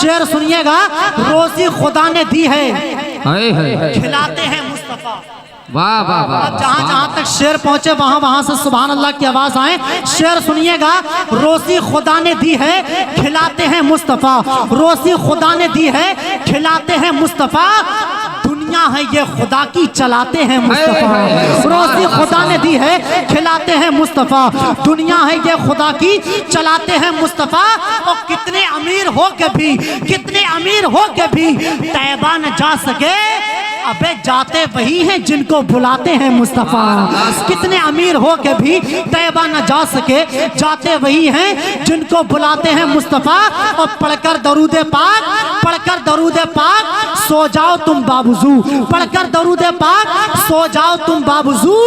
शेर सुनिएगा, रोजी खुदा ने दी है, खिलाते हैं मुस्तफा। वाह वाह वाह। अब जहाँ जहाँ तक शेर पहुँचे वहाँ से सुभान अल्लाह की आवाज़ आए। शेर सुनिएगा, रोज़ी खुदा ने दी है, खिलाते हैं मुस्तफ़ा। रोज़ी खुदा ने दी है, खिलाते हैं मुस्तफ़ा। दुनिया है ये खुदा की, चलाते हैं मुस्तफ़ा। रोज़ी खुदा ने दी है, खिलाते हैं मुस्तफ़ा। दुनिया है ये खुदा की, चलाते हैं मुस्तफ़ा। और कितने अमीर हो के भी, कितने अमीर हो के भी तैबा न जा सके, अबे जाते वही हैं जिनको बुलाते हैं मुस्तफ़ा। कितने अमीर हो के भी तैबा न जा सके, जाते वही हैं जिनको बुलाते हैं मुस्तफ़ा। और पढ़कर दरूद पाक, पढ़कर दरूद पाक सो जाओ तुम बाबूजू, पढ़कर दरूद पाक सो जाओ तुम बाबूजू।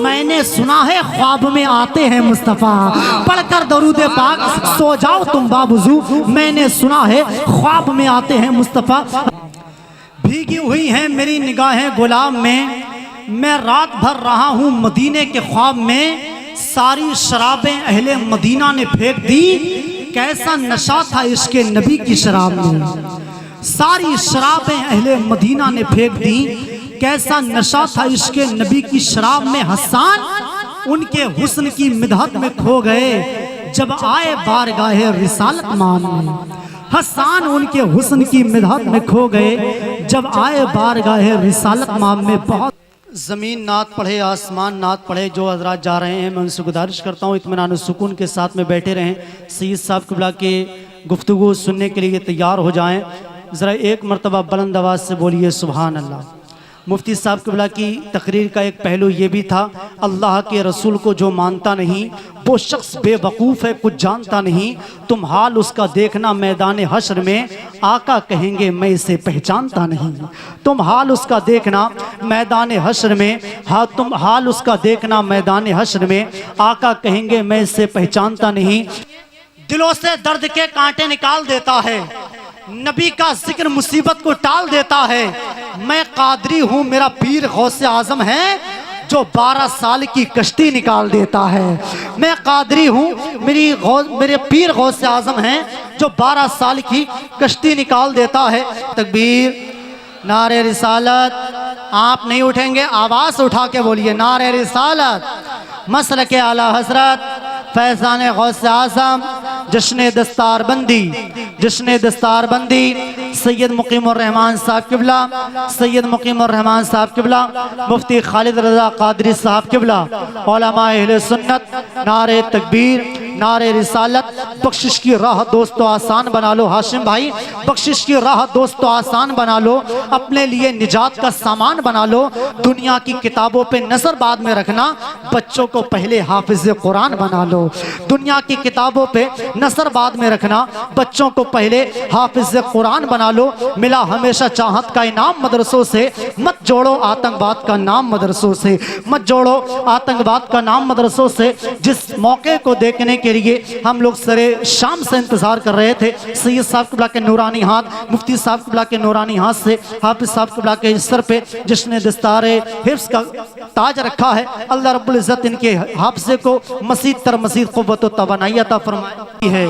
मैंने सुना है ख्वाब में आते हैं मुस्तफ़ा। पढ़कर दरूद पाक सो जाओ तुम बाबूजू, मैंने सुना है ख्वाब में आते हैं मुस्तफ़ा। भीगी हुई हैं मेरी निगाहें गुलाब में, मैं रात भर रहा हूँ मदीने के ख्वाब में। सारी शराबें अहले मदीना ने फेंक दी, कैसा नशा था इसके नबी की शराब में। सारी शराबें अहले मदीना ने फेंक दी, कैसा नशा था इसके नबी की शराब में। हसन उनके हुस्न की मिदहत में खो गए, जब आए बारगाहे रिसालत मान में। हसन उनके हुस्न की मिदहत में खो गए, जब आए बारगाहे रिसालत माम में। बहुत ज़मीन नात पढ़े, आसमान नात पढ़े। जो हज़रात जा रहे हैं मैं उनसे गुजारिश करता हूँ इत्मीनान सुकून के साथ में बैठे रहें। सैयद साहब क़िबला के गुफ्तगू सुनने के लिए तैयार हो जाएं। ज़रा एक मरतबा बुलंद आवाज़ से बोलिए सुभान अल्लाह। मुफ्ती साहब क़िबला की तकरीर का एक पहलू ये भी था, अल्लाह के रसूल को जो मानता नहीं वो शख्स बेवकूफ़ है, कुछ जानता नहीं। तुम हाल उसका देखना मैदान हश्र में, आका कहेंगे मैं इसे पहचानता नहीं। तुम हाल उसका देखना मैदान हश्र में, हाँ तुम हाल उसका देखना मैदान हश्र में, आका कहेंगे मैं इसे पहचानता नहीं। दिलों से दर्द के कांटे निकाल देता है, नबी का जिक्र मुसीबत को टाल देता है। मैं कादरी हूँ, मेरा पीर गौसे आजम है, जो 12 साल की कश्ती निकाल देता है। मैं कादरी हूँ, मेरे पीर गौसे आजम हैं, जो 12 साल की कश्ती निकाल देता है। तकबीर, नारे रिसालत। आप नहीं उठेंगे, आवाज़ उठा के बोलिए नारे रिसालत। मसलके आला हज़रत फैज़ान गौसे आज़म, जश्न दस्तार बंदी, जश्न दस्तार बंदी सैयद मुकीमुर रहमान साहब क़िबला, सैयद मुकीमुर रहमान साहब क़िबला, मुफ्ती खालिद रज़ा क़ादरी साहब क़िबला, उलमा अहले सुन्नत। नारे तकबीर, नारे रिसालत। बख्शिश की राह दोस्तों आसान बना लो, हाशिम भाई बख्शिश की राह दोस्तों आसान बना लो, अपने लिए निजात का सामान बना लो। दुनिया की किताबों पे नजर बाद में रखना, बच्चों को पहले हाफिज कुरान बना लो। दुनिया की किताबों पे नजर बाद में रखना, बच्चों को पहले हाफिज कुरान बना लो। मिला हमेशा चाहत का इनाम मदरसों से, मत जोड़ो आतंकवाद का नाम मदरसों से, मत जोड़ो आतंकवाद का नाम मदरसों से। जिस मौके को देखने के लिए हम लोग सरे शाम से इंतजार कर रहे थे, सैयद साहब क़िबला के नूरानी हाथ, मुफ्ती साहब क़िबला के नूरानी हाथ से हाफिज साहब क़िबला के सर पे जिसने दस्तारे हिफ्ज़ का ताज रखा है, अल्लाह रब्बुल इज़्ज़त इनके हाफिज़े को मज़ीद तर मज़ीद क़ुव्वत व तवानाई अता फरमाती है।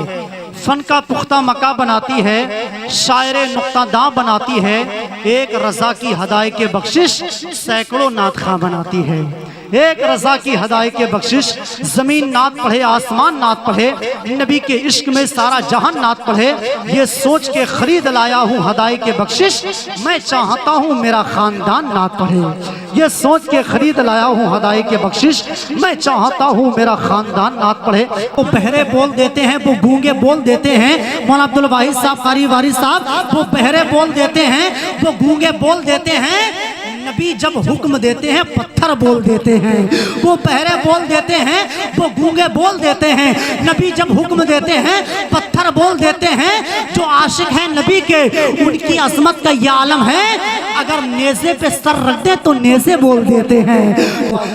फ़न का पुख्ता मका बनाती है, शायर नुक्तादां बनाती है। एक रज़ा की हदाय के बख्शिश सैकड़ों नात खां बनाती है। एक रज़ा की हदाय के बख्शिश ज़मीन नात पढ़े, आसमान नात पढ़े, नबी के इश्क में सारा जहान नात पढ़े। ये सोच के खरीद लाया हूँ हदाय के बख्शिश, मैं चाहता हूँ मेरा ख़ानदान नात पढ़े। ये सोच के खरीद लाया हूँ हदाय के बख्शिश, मैं चाहता हूँ मेरा ख़ानदान नात पढ़े। वो बहरे बोल देते हैं, वो गूंगे बोल देते हैं। मौलाना अब्दुल वाहिद साहब कारी वारी साहब, वो बहरे बोल देते हैं, वो गूंगे बोल देते हैं। नबी जब हुक्म देते हैं पत्थर बोल देते हैं। वो बहरे बोल देते हैं, वो गूंगे बोल देते हैं। नबी जब हुक्म देते हैं पत्थर बोल देते हैं। जो आशिक हैं नबी के, उनकी अजमत का ये आलम है, अगर नेज़े पे सर रख दे तो नेज़े बोल देते हैं।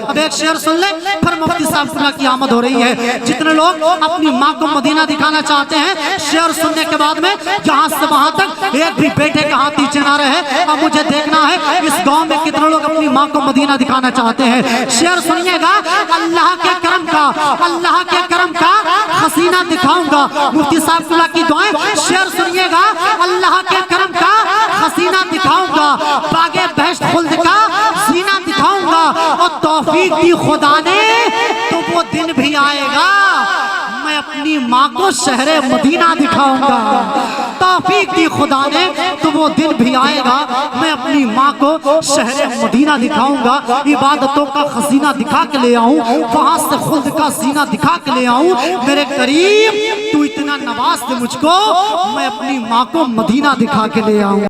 अब एक शेर सुन ले, फिर मुफ्ती साहब क़िबला की आमद हो रही है। जितने लोग अपनी माँ को मदीना दिखाना चाहते हैं, शेर सुनने के बाद में यहाँ से वहाँ तक एक भी बेटे का हाथ नीचे ना रहे। अब मुझे देखना है इस गाँव में कितने लोग अपनी माँ को मदीना दिखाना चाहते हैं। शेर सुनिएगा, अल्लाह के करम का, अल्लाह के करम का हसीना दिखाऊंगा। मुफ्ती साहब क़िबला की दुआएं। शेर सुनिएगा, दी खुदा ने तो वो दिन भी आएगा मैं अपनी माँ को शहरे मदीना दिखाऊंगा। तौफीक दी खुदा ने तो वो दिन भी आएगा मैं अपनी माँ को शहरे मदीना दिखाऊंगा। इबादतों का खजीना दिखा के ले आऊं, वहां से खुल्द का सीना दिखा के ले आऊं। मेरे करीम तू इतना नवाज दे मुझको, मैं अपनी माँ को मदीना दिखा के ले आऊं।